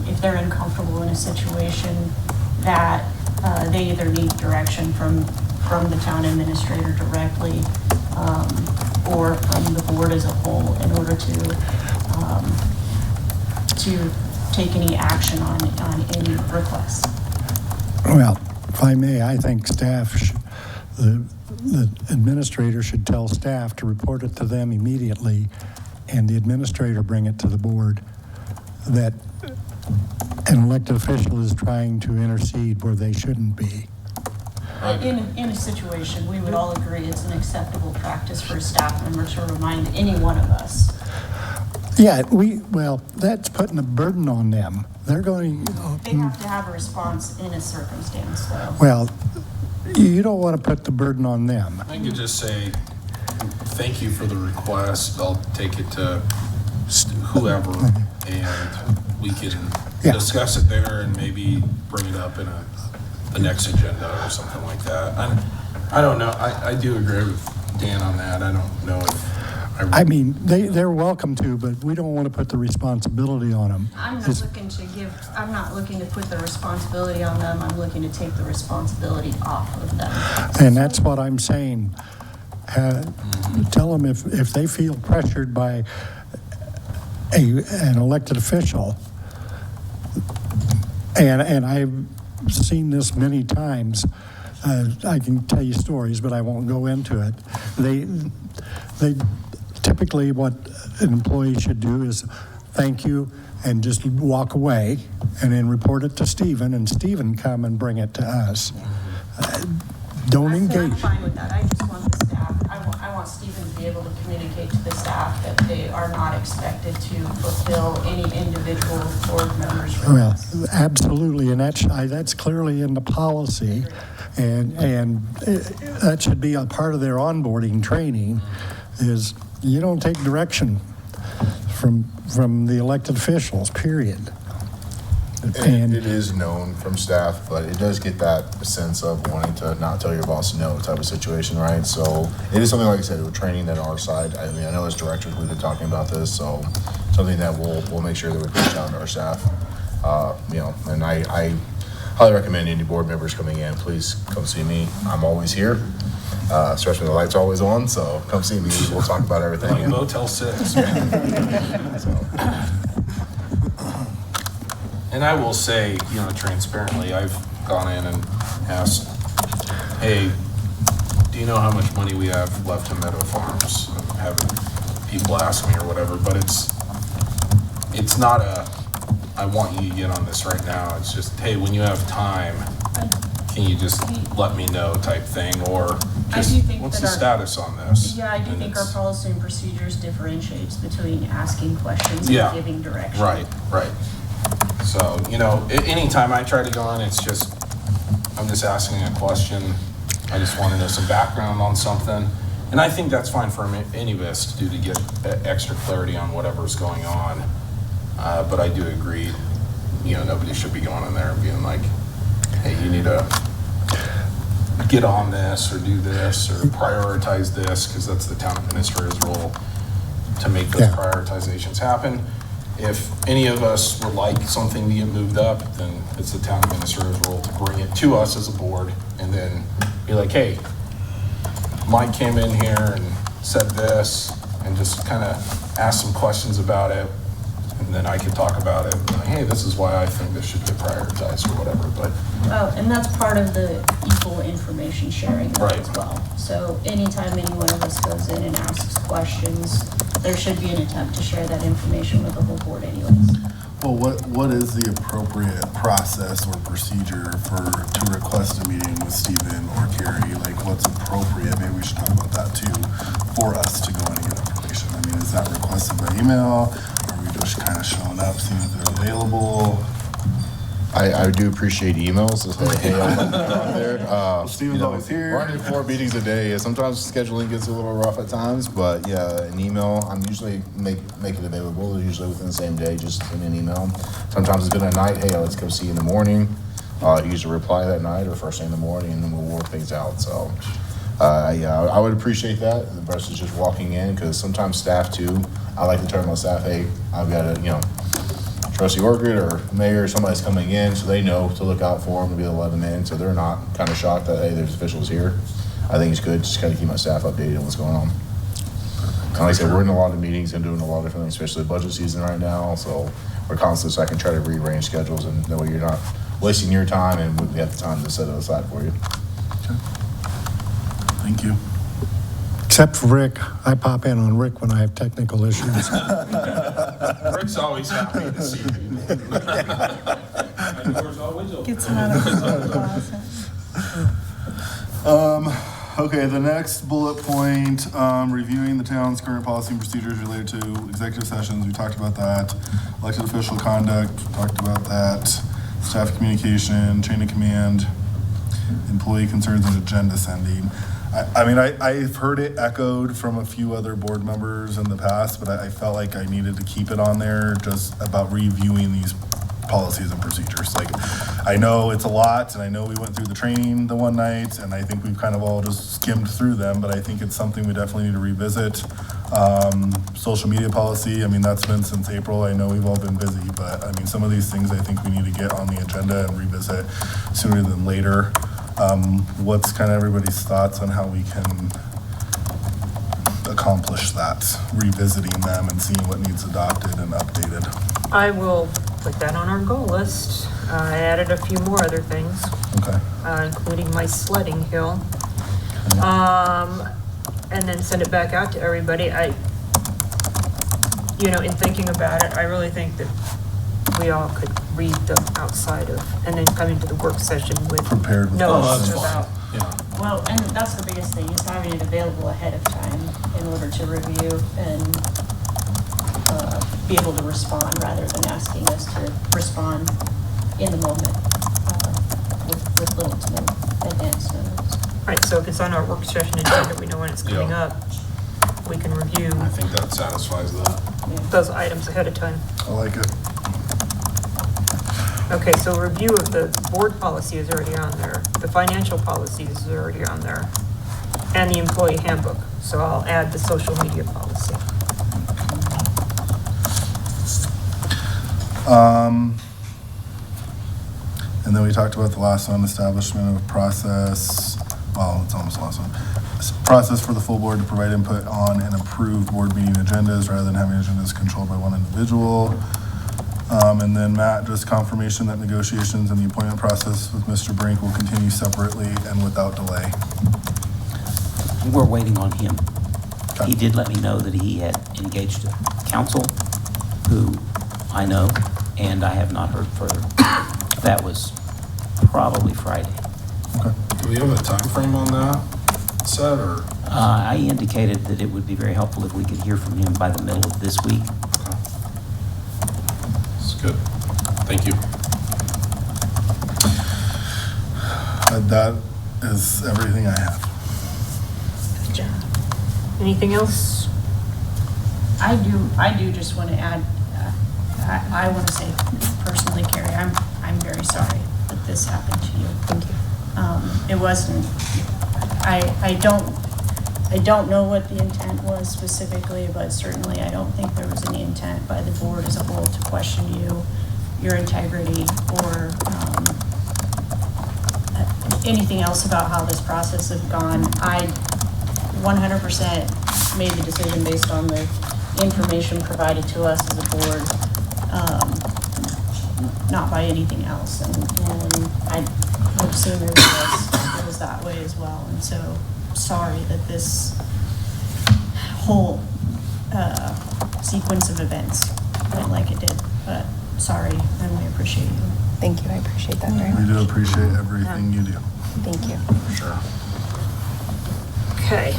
if they're uncomfortable in a situation that they either need direction from the town administrator directly or from the board as a whole in order to take any action on any requests? Well, if I may, I think the administrator should tell staff to report it to them immediately, and the administrator bring it to the board that an elected official is trying to intercede where they shouldn't be. In a situation, we would all agree it's an acceptable practice for a staff member to remind any one of us. Yeah, well, that's putting a burden on them. They're going, They have to have a response in a circumstance, though. well, you don't want to put the burden on them. I could just say, thank you for the request. I'll take it to whoever, and we can discuss it there and maybe bring it up in the next agenda or something like that. I don't know. I do agree with Dan on that. I don't know if I mean, they're welcome to, but we don't want to put the responsibility on them. I'm not looking to put the responsibility on them. I'm looking to take the responsibility off of them. And that's what I'm saying. Tell them if they feel pressured by an elected official, and I've seen this many times. I can tell you stories, but I won't go into it. They typically, what an employee should do is thank you and just walk away, and then report it to Stephen, and Stephen come and bring it to us. Don't engage. I'm fine with that. I just want the staff, I want Stephen to be able to communicate to the staff that they are not expected to fulfill any individual board member's Well, requests. absolutely, and that's clearly in the policy, and that should be a part of their onboarding training, is you don't take direction from the elected officials, period. And it is known from staff, but it does get that sense of wanting to not tell your boss no type of situation, right? So it is something, like I said, with training that on our side. I mean, I know as directors, we've been talking about this, so something that we'll make sure that we push down to our staff. And I highly recommend any board members coming in, please come see me. I'm always here, especially when the light's always on, so come see me. We'll talk about everything. Motel 6. And I will say, transparently, I've gone in and asked, hey, do you know how much money we have left in Meadow Farms? I'm having people ask me or whatever, but it's not I want you to get on this right now. It's just, hey, when you have time, can you just let me know type thing, or just, what's the status on this? Yeah, I do think our policy and procedures differentiates between asking questions Yeah. and giving direction. Right. So, anytime I try to go in, it's just, I'm just asking a question. I just want to know some background on something. And I think that's fine for any of us to do to get extra clarity on whatever's going on. But I do agree, nobody should be going in there and being like, hey, you need to get on this or do this or prioritize this, because that's the town administrator's role to make those prioritizations happen. If any of us would like something to get moved up, then it's the town administrator's role to bring it to us as a board and then be like, hey, Mike came in here and said this, and just kind of ask some questions about it. And then I could talk about it, like, hey, this is why I think this should get prioritized or whatever, but. Oh, and that's part of the equal information sharing as well. So anytime any one of us goes in and asks questions, there should be an attempt to share that information with the whole board anyways. Well, what is the appropriate process or procedure to request a meeting with Stephen or Carrie? Like, what's appropriate? Maybe we should talk about that too, for us to go in and get information. I mean, is that requested by email? Are we just kind of showing up, seeing if they're available? I do appreciate emails. Hey, I'm out there. Steven's always here. Running 4 meetings a day. Sometimes scheduling gets a little rough at times, but yeah, an email. I'm usually make it available. Usually within the same day, just send an email. Sometimes it's been a night. Hey, let's come see you in the morning. Usually reply that night or first thing in the morning, and then we'll work things out. So, I would appreciate that versus just walking in, because sometimes staff too. I like to tell my staff, hey, I've got a trustee Orchid or mayor or somebody's coming in, so they know to look out for them, to be able to let them in, so they're not kind of shocked that, hey, there's officials here. I think it's good just kind of keep my staff updated on what's going on. And like I said, we're in a lot of meetings and doing a lot of different things, especially budget season right now, so we're constantly, so I can try to rearrange schedules, and that way you're not wasting your time, and we have the time to set it aside for you. Okay. Thank you. Except for Rick, I pop in on Rick when I have technical issues. Rick's always happy to see you. My door's always open. Gets him out of the closet. Okay, the next bullet point, reviewing the town's current policy and procedures related to executive sessions. We talked about that. Elected official conduct, we talked about that. Staff communication, chain of command, employee concerns, and agenda sending. I've heard it echoed from a few other board members in the past, but I felt like I needed to keep it on there just about reviewing these policies and procedures. Like, I know it's a lot, and I know we went through the training the one night, and I think we've kind of all just skimmed through them, but I think it's something we definitely need to revisit. Social media policy, that's been since April. I know we've all been busy, but some of these things I think we need to get on the agenda and revisit sooner than later. What's kind of everybody's thoughts on how we can accomplish that, revisiting them and seeing what needs adopted and updated? I will put that on our goal list. I added a few more other things, Okay. including my sledding hill. And then send it back out to everybody. In thinking about it, I really think that we all could read them outside of, and then come into the work session with Prepared with notes policies. about. Well, and that's the biggest thing, is having it available ahead of time in order to review and be able to respond, rather than asking us to respond in the moment with little to no advance notice. Right, so if it's on our work session agenda, we know when it's coming Yeah. up. we can review I think that satisfies that. those items ahead of time. I like it. Okay, so review of the board policy is already on there. The financial policies is already on there. And the employee handbook. So I'll add the social media policy. And then we talked about the last one, establishment of process, well, it's almost the last one. Process for the full board to provide input on and approve board meeting agendas rather than having agendas controlled by one individual. And then Matt, just confirmation that negotiations and the appointment process with Mr. Brink will continue separately and without delay. We're waiting on him. Okay. He did let me know that he had engaged a counsel who I know, and I have not heard further. That was probably Friday. Okay. Do we have a time frame on that set, or? I indicated that it would be very helpful if we could hear from him by the middle of this week. Okay. It's good. Thank you. That is everything I have. Anything else? I do just want to add, I want to say personally, Carrie, I'm very sorry that this happened to you. Thank you. It wasn't, I don't know what the intent was specifically, but certainly I don't think there was any intent by the board as a whole to question you, your integrity, or anything else about how this process has gone. I 100% made the decision based on the information provided to us as a board, not by anything else. And I've seen it was that way as well. And so sorry that this whole sequence of events went like it did, but sorry, and we appreciate you. Thank you, I appreciate that very We do much. appreciate everything you do. Thank you. For sure. Okay.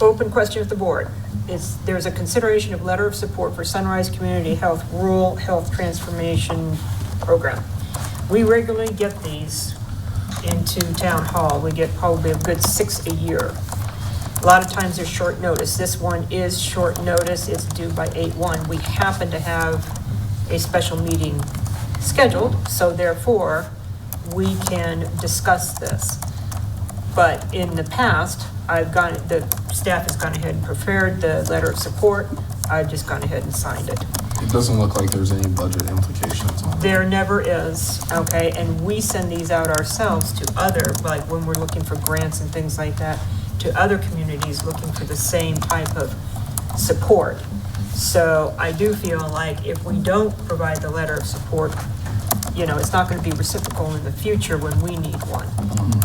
Open question of the board. There's a consideration of letter of support for Sunrise Community Health Rural Health Transformation Program. We regularly get these into town hall. We get probably a good 6 a year. A lot of times they're short notice. This one is short notice. It's due by 8/1. We happen to have a special meeting scheduled, so therefore we can discuss this. But in the past, the staff has gone ahead and prepared the letter of support. I've just gone ahead and signed it. It doesn't look like there's any budget implications on it. There never is, okay? And we send these out ourselves to other, like when we're looking for grants and things like that, to other communities looking for the same type of support. So I do feel like if we don't provide the letter of support, it's not going to be reciprocal in the future when we need one.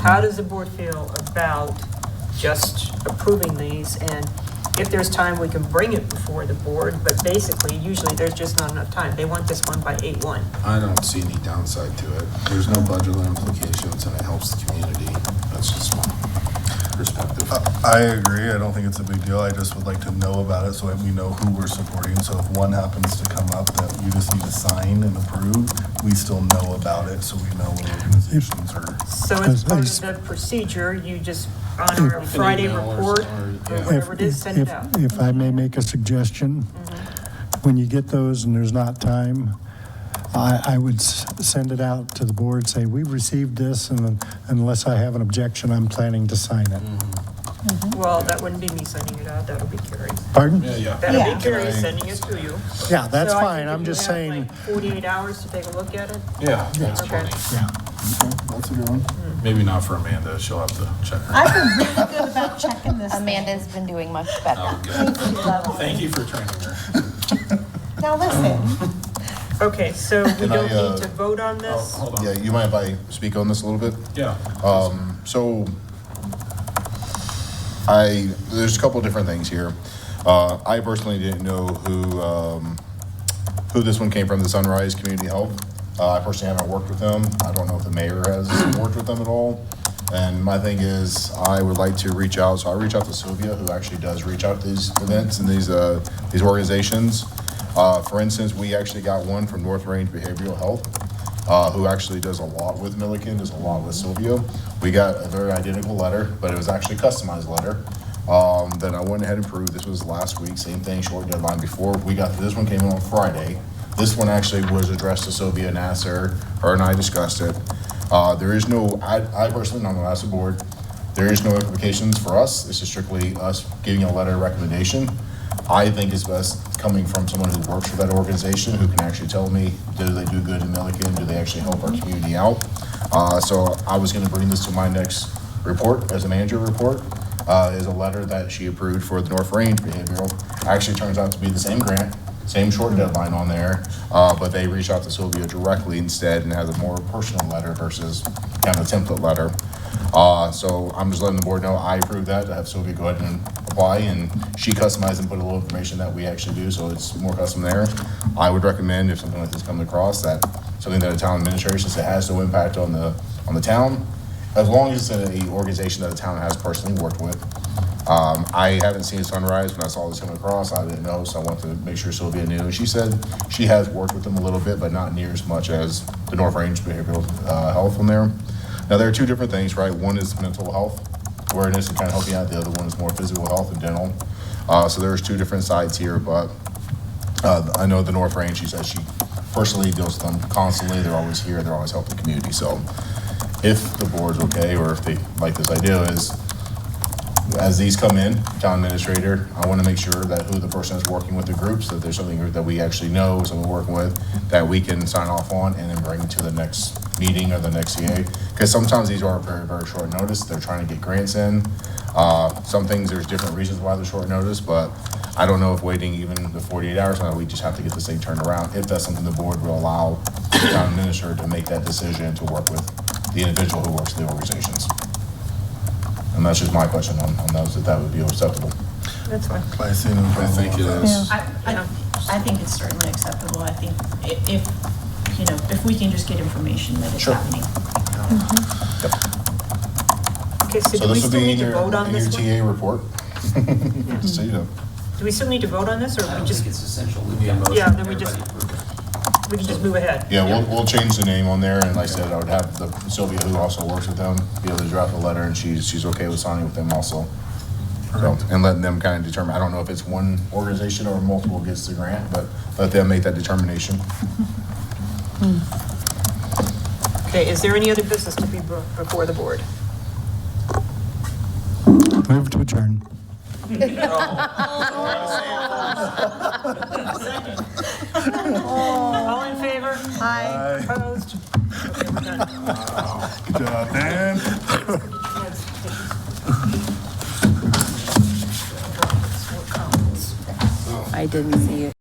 How does the board feel about just approving these? And if there's time, we can bring it before the board, but basically, usually there's just not enough time. They want this one by 8/1. I don't see any downside to it. There's no budget implications, and it helps the community. That's just my perspective. I agree. I don't think it's a big deal. I just would like to know about it so that we know who we're supporting. So if one happens to come up that you just need to sign and approve, we still know about it so we know what organizations are. So as part of the procedure, you just, on our Friday email or report, something, or yeah. whatever it is, send it out. If I may make a suggestion, when you get those and there's not time, I would send it out to the board, say, we've received this, and unless I have an objection, I'm planning to sign it. Well, that wouldn't be me sending it out, that'll be Carrie. Pardon? Yeah. That'll Yeah. be Carrie sending it to you. Yeah, that's So I fine, think I'm if just you have, saying, like, 48 hours to take a look at it? Yeah, that's Okay. funny. yeah. Okay, that's a good one. Maybe not for Amanda. She'll have to check her. I feel really good about checking this. Amanda's been doing much better. Oh, good. Thank you for training her. Now listen, Okay, so we Can I, don't need to vote on Oh, this? hold on. Yeah, you mind if I speak on this a little bit? Yeah. So, there's a couple of different things here. I personally didn't know who this one came from, the Sunrise Community Health. I personally haven't worked with them. I don't know if the mayor has worked with them at all. And my thing is, I would like to reach out, so I reach out to Sylvia, who actually does reach out to these events and these organizations. For instance, we actually got one from North Range Behavioral Health, who actually does a lot with Milliken, does a lot with Sylvia. We got a very identical letter, but it was actually a customized letter. that I went ahead and approved. This was last week, same thing, short deadline before. This one came in on Friday. This one actually was addressed to Sylvia Nasser. Her and I discussed it. There is no, I personally, I'm gonna ask the board, there is no implications for us. This is strictly us giving a letter of recommendation. I think it's best coming from someone who works for that organization, who can actually tell me, do they do good in Milliken? Do they actually help our community out? So I was gonna bring this to my next report, as a manager report, is a letter that she approved for the North Range Behavioral. Actually turns out to be the same grant, same short deadline on there, but they reached out to Sylvia directly instead and has a more personal letter versus kind of a template letter. So I'm just letting the board know I approve that, to have Sylvia go ahead and apply, and she customized and put a little information that we actually do, so it's more custom there. I would recommend, if something like this comes across, that something that a town administrator, since it has no impact on the town, as long as it's an organization that the town has personally worked with. I haven't seen Sunrise. When I saw this come across, I didn't know, so I wanted to make sure Sylvia knew. And she said she has worked with them a little bit, but not near as much as the North Range Behavioral Health from there. Now, there are two different things, right? One is mental health awareness and kind of helping out. The other one is more physical health and dental. So there's two different sides here, but I know the North Range, she says she personally deals with them constantly. They're always here. They're always helping the community. So if the board's okay, or if they like this idea, is as these come in, town administrator, I want to make sure that who the person is working with the groups, that there's something that we actually know, someone we're working with, that we can sign off on and then bring to the next meeting or the next CA. Because sometimes these are very, very short notice. They're trying to get grants in. Some things, there's different reasons why they're short notice, but I don't know if waiting even the 48 hours, now we just have to get this thing turned around, if that's something the board will allow the town administrator to make that decision to work with the individual who works for the organizations. And that's just my question on those, if that would be acceptable. That's fine. I see no problem I think it with is. that. I think it's certainly acceptable. I think if, you know, if we can just get information that it's Sure. happening. Okay, so So do we this will still be need in to your vote on this one? TA report. So you know. Do we still need to vote on this, or I we don't just, think it's essential. We need a motion. yeah, then we just, Everybody approve it. we can just move ahead? Yeah, we'll change the name on there, and like I said, I would have Sylvia, who also works with them, be able to draft a letter, and she's okay with signing with them also. So, and letting them kind of determine, I don't know if it's one organization or multiple gets the grant, but let them make that determination. Okay, is there any other business to be brought before the board? Move to adjourn. All in favor? Aye. Opposed? Okay, we're done. Good job, Dan. I didn't see it.